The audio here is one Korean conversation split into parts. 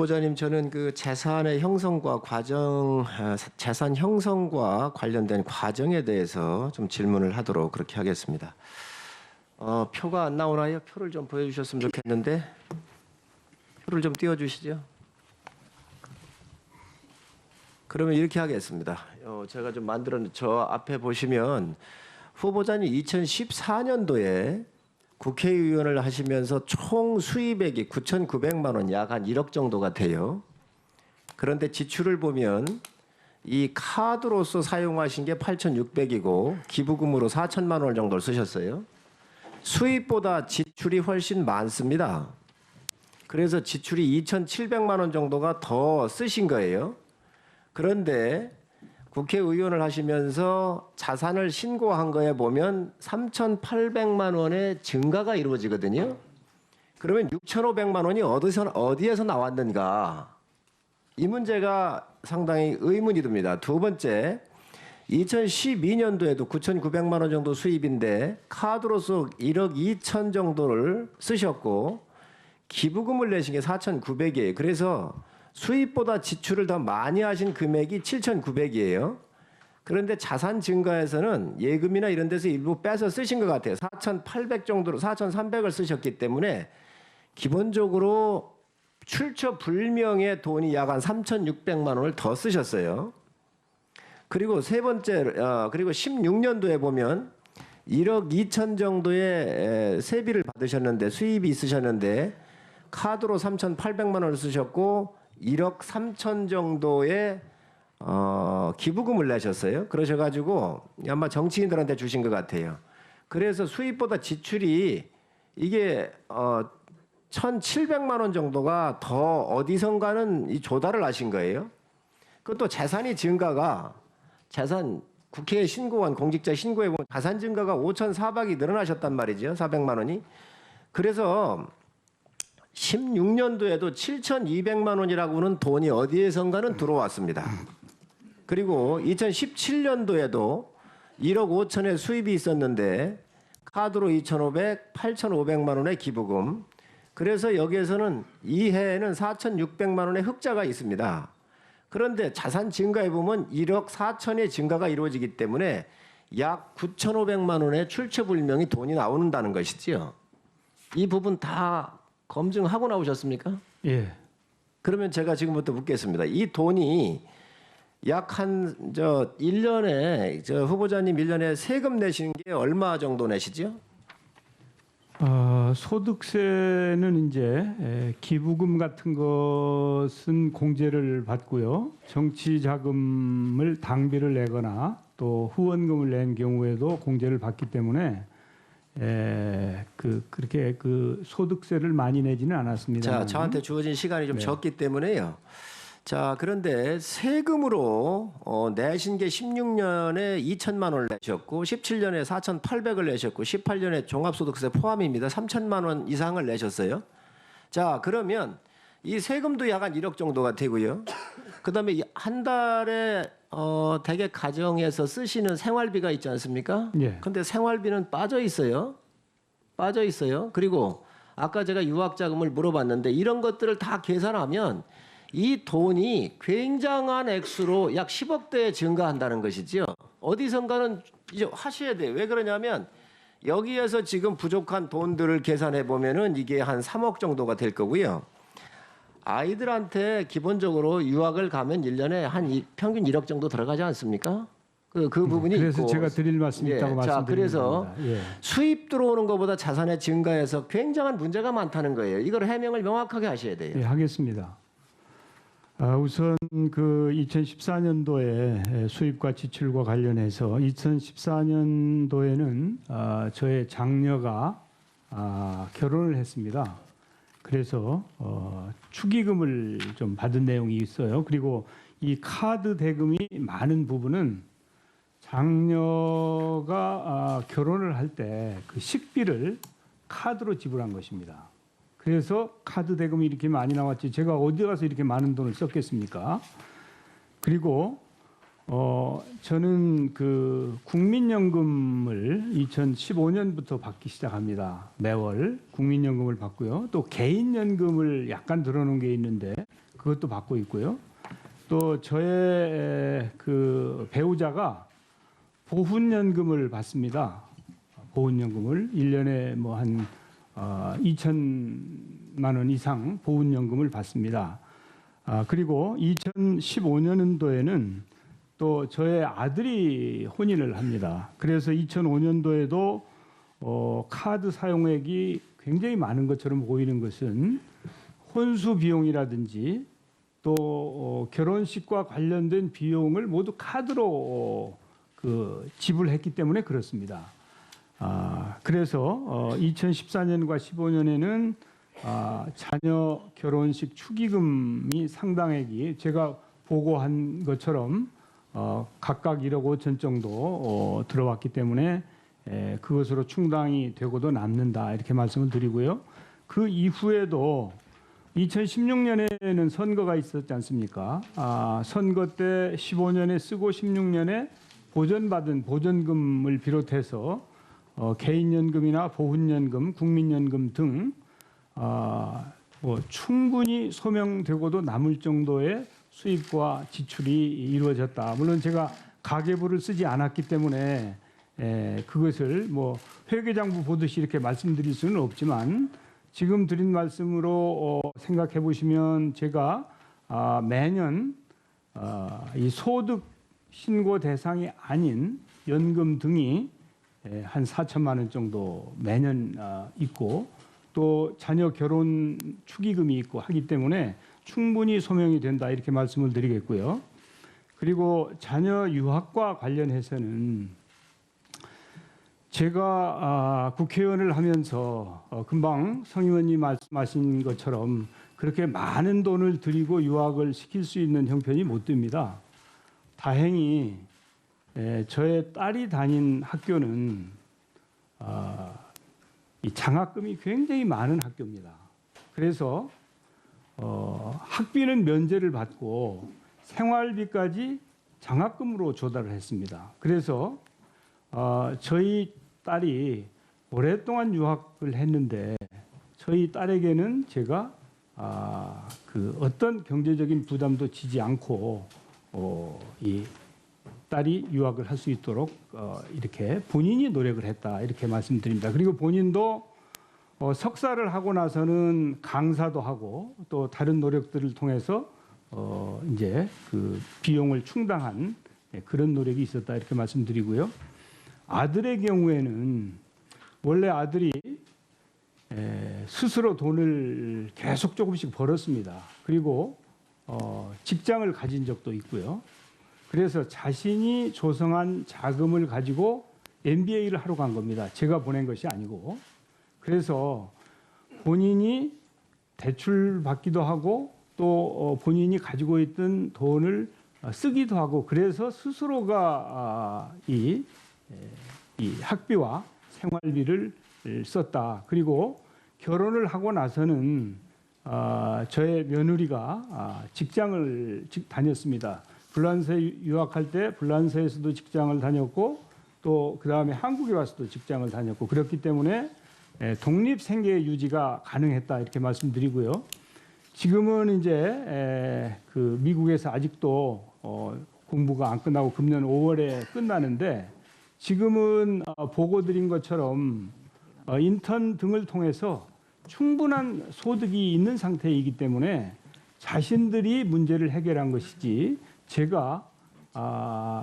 후보자님, 저는 그 재산의 형성과 재산 형성과 관련된 과정에 대해서 좀 질문을 하도록 그렇게 하겠습니다. 표가 안 나오나요? 표를 좀 보여주셨으면 좋겠는데, 표를 좀 띄워주시죠. 그러면 이렇게 하겠습니다. 제가 좀 저 앞에 보시면 후보자님 2014년도에 국회의원을 하시면서 총 수입액이 9,900만 원, 약 한 1억 정도가 돼요. 그런데 지출을 보면 이 카드로서 사용하신 게 8,600이고 기부금으로 4천만 원 정도를 쓰셨어요. 수입보다 지출이 훨씬 많습니다. 그래서 지출이 2,700만 원 정도가 더 쓰신 거예요. 그런데 국회의원을 하시면서 자산을 신고한 거에 보면 3,800만 원의 증가가 이루어지거든요. 그러면 6,500만 원이 어디에서 나왔는가? 이 문제가 상당히 의문이 듭니다. 두 번째, 2012년도에도 9,900만 원 정도 수입인데 카드로서 1억 2천 정도를 쓰셨고 기부금을 내신 게 4,900이에요. 그래서 수입보다 지출을 더 많이 하신 금액이 7,900이에요. 그런데 자산 증가에서는 예금이나 이런 데서 일부 빼서 쓰신 것 같아요. 4,800 정도로 4,300을 쓰셨기 때문에 기본적으로 출처 불명의 돈이 약 한 3,600만 원을 더 쓰셨어요. 그리고 세 번째, 그리고 16년도에 보면 1억 2천 정도의 세비를 받으셨는데 수입이 있으셨는데 카드로 3,800만 원을 쓰셨고 1억 3천 정도의 기부금을 내셨어요. 그러셔가지고 아마 정치인들한테 주신 것 같아요. 그래서 수입보다 지출이 이게 1,700만 원 정도가 더 어디선가는 이 조달을 하신 거예요. 그것도 재산이 증가가 국회에 신고한 공직자 신고에 보면 자산 증가가 5,400이 늘어나셨단 말이죠. 400만 원이. 그래서 16년도에도 7,200만 원이라고는 돈이 어디에선가는 들어왔습니다. 그리고 2017년도에도 1억 5천의 수입이 있었는데 카드로 2,500, 8,500만 원의 기부금. 그래서 여기에서는 이 해에는 4,600만 원의 흑자가 있습니다. 그런데 자산 증가에 보면 1억 4천의 증가가 이루어지기 때문에 약 9,500만 원의 출처불명의 돈이 나온다는 것이지요. 이 부분 다 검증하고 나오셨습니까? 예. 그러면 제가 지금부터 묻겠습니다. 이 돈이 약 1년에 후보자님 1년에 세금 내시는 게 얼마 정도 내시죠? 소득세는 이제 기부금 같은 것은 공제를 받고요. 정치 자금을 당비를 내거나 또 후원금을 낸 경우에도 공제를 받기 때문에 그렇게 소득세를 많이 내지는 않았습니다. 자, 저한테 주어진 시간이 좀 적기 때문에요. 자, 그런데 세금으로 내신 게 16년에 2천만 원을 내셨고 17년에 4,800을 내셨고 18년에 종합소득세 포함입니다. 3천만 원 이상을 내셨어요. 자, 그러면 이 세금도 약 한 1억 정도가 되고요. 그다음에 한 달에 대개 가정에서 쓰시는 생활비가 있지 않습니까? 예. 근데 생활비는 빠져 있어요. 그리고 아까 제가 유학자금을 물어봤는데 이런 것들을 다 계산하면 이 돈이 굉장한 액수로 약 10억대 증가한다는 것이지요. 어디선가는 이제 하셔야 돼요. 왜 그러냐면 여기에서 지금 부족한 돈들을 계산해 보면은 이게 한 3억 정도가 될 거고요. 아이들한테 기본적으로 유학을 가면 1년에 평균 1억 정도 들어가지 않습니까? 그 부분이 그래서 있고. 제가 드릴 말씀이 있다고 말씀드립니다. 자, 그래서 수입 들어오는 것보다 자산의 증가에서 굉장한 문제가 많다는 거예요. 이걸 해명을 명확하게 하셔야 돼요. 예, 하겠습니다. 우선 2014년도에 수입과 지출과 관련해서 2014년도에는 저의 장녀가 결혼을 했습니다. 그래서 축의금을 좀 받은 내용이 있어요. 그리고 이 카드 대금이 많은 부분은 장녀가 결혼을 할 때 그 식비를 카드로 지불한 것입니다. 그래서 카드 대금이 이렇게 많이 나왔지 제가 어디 가서 이렇게 많은 돈을 썼겠습니까? 그리고 저는 그 국민연금을 2015년부터 받기 시작합니다. 매월 국민연금을 받고요. 또 개인연금을 약간 들어놓은 게 있는데 그것도 받고 있고요. 또 저의 그 배우자가 보훈연금을 받습니다. 보훈연금을 1년에 뭐 한 2천만 원 이상 보훈연금을 받습니다. 그리고 2015년도에는 또 저의 아들이 혼인을 합니다. 그래서 2005년도에도 카드 사용액이 굉장히 많은 것처럼 보이는 것은 혼수 비용이라든지 또 결혼식과 관련된 비용을 모두 카드로 지불했기 때문에 그렇습니다. 그래서 2014년과 15년에는 자녀 결혼식 축의금이 상당액이 제가 보고한 것처럼 각각 1억 5천 정도 들어왔기 때문에 그것으로 충당이 되고도 남는다 이렇게 말씀을 드리고요. 그 이후에도 2016년에는 선거가 있었지 않습니까? 선거 때 15년에 쓰고 16년에 보전받은 보전금을 비롯해서 개인연금이나 보훈연금, 국민연금 등 충분히 소명되고도 남을 정도의 수입과 지출이 이루어졌다. 물론 제가 가계부를 쓰지 않았기 때문에 그것을 뭐 회계장부 보듯이 이렇게 말씀드릴 수는 없지만 지금 드린 말씀으로 생각해 보시면 제가 매년 이 소득 신고 대상이 아닌 연금 등이 한 4천만 원 정도 매년 있고 또 자녀 결혼 축의금이 있고 하기 때문에 충분히 소명이 된다 이렇게 말씀을 드리겠고요. 그리고 자녀 유학과 관련해서는 제가 국회의원을 하면서 금방 성 의원님 말씀하신 것처럼 그렇게 많은 돈을 들이고 유학을 시킬 수 있는 형편이 못 됩니다. 다행히 저의 딸이 다닌 학교는 이 장학금이 굉장히 많은 학교입니다. 그래서 학비는 면제를 받고 생활비까지 장학금으로 조달을 했습니다. 그래서 저희 딸이 오랫동안 유학을 했는데 저희 딸에게는 제가 그 어떤 경제적인 부담도 지지 않고 이 딸이 유학을 할 수 있도록 이렇게 본인이 노력을 했다 이렇게 말씀드립니다. 그리고 본인도 석사를 하고 나서는 강사도 하고 또 다른 노력들을 통해서 이제 그 비용을 충당한 그런 노력이 있었다 이렇게 말씀드리고요. 아들의 경우에는 원래 아들이 스스로 돈을 계속 조금씩 벌었습니다. 그리고 직장을 가진 적도 있고요. 그래서 자신이 조성한 자금을 가지고 MBA를 하러 간 겁니다. 제가 보낸 것이 아니고. 그래서 본인이 대출 받기도 하고 또 본인이 가지고 있던 돈을 쓰기도 하고 그래서 스스로가 이 학비와 생활비를 썼다. 그리고 결혼을 하고 나서는 저의 며느리가 직장을 다녔습니다. 불란서에 유학할 때 불란서에서도 직장을 다녔고 또 그다음에 한국에 와서도 직장을 다녔고 그렇기 때문에 독립 생계 유지가 가능했다 이렇게 말씀드리고요. 지금은 이제 그 미국에서 아직도 공부가 안 끝나고 금년 5월에 끝나는데 지금은 보고 드린 것처럼 인턴 등을 통해서 충분한 소득이 있는 상태이기 때문에 자신들이 문제를 해결한 것이지 제가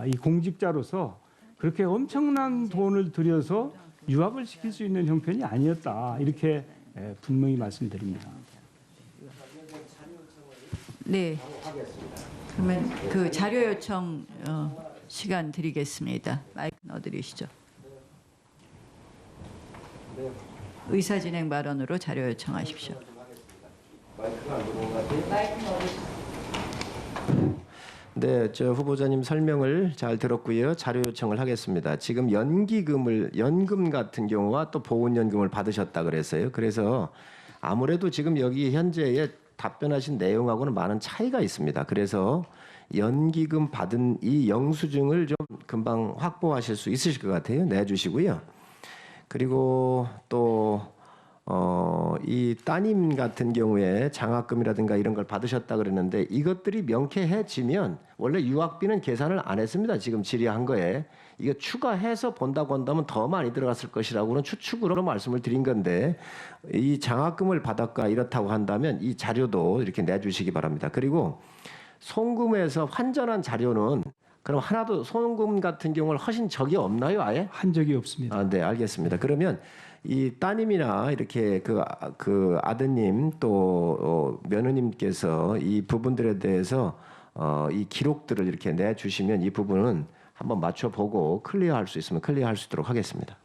이 공직자로서 그렇게 엄청난 돈을 들여서 유학을 시킬 수 있는 형편이 아니었다 이렇게 분명히 말씀드립니다. 네. 그러면 그 자료 요청 시간 드리겠습니다. 마이크 넣어드리시죠. 의사 진행 발언으로 자료 요청하십시오. 마이크 넣어주세요. 네, 저 후보자님 설명을 잘 들었고요. 자료 요청을 하겠습니다. 지금 연금 같은 경우와 또 보훈연금을 받으셨다 그랬어요. 그래서 아무래도 지금 여기 현재에 답변하신 내용하고는 많은 차이가 있습니다. 그래서 연기금 받은 이 영수증을 좀 금방 확보하실 수 있으실 것 같아요. 내주시고요. 그리고 또 이 따님 같은 경우에 장학금이라든가 이런 걸 받으셨다 그랬는데 이것들이 명쾌해지면 원래 유학비는 계산을 안 했습니다. 지금 질의한 거에 이거 추가해서 본다고 한다면 더 많이 들어갔을 것이라고는 추측으로 말씀을 드린 건데 이 장학금을 받았까 이렇다고 한다면 이 자료도 이렇게 내주시기 바랍니다. 그리고 송금에서 환전한 자료는 그럼 하나도 송금 같은 경우를 하신 적이 없나요, 아예? 한 적이 없습니다. 아, 네, 알겠습니다. 그러면 이 따님이나 이렇게 그 아드님 또 며느님께서 이 부분들에 대해서 이 기록들을 이렇게 내주시면 이 부분은 한번 맞춰보고 클리어할 수 있으면 클리어할 수 있도록 하겠습니다.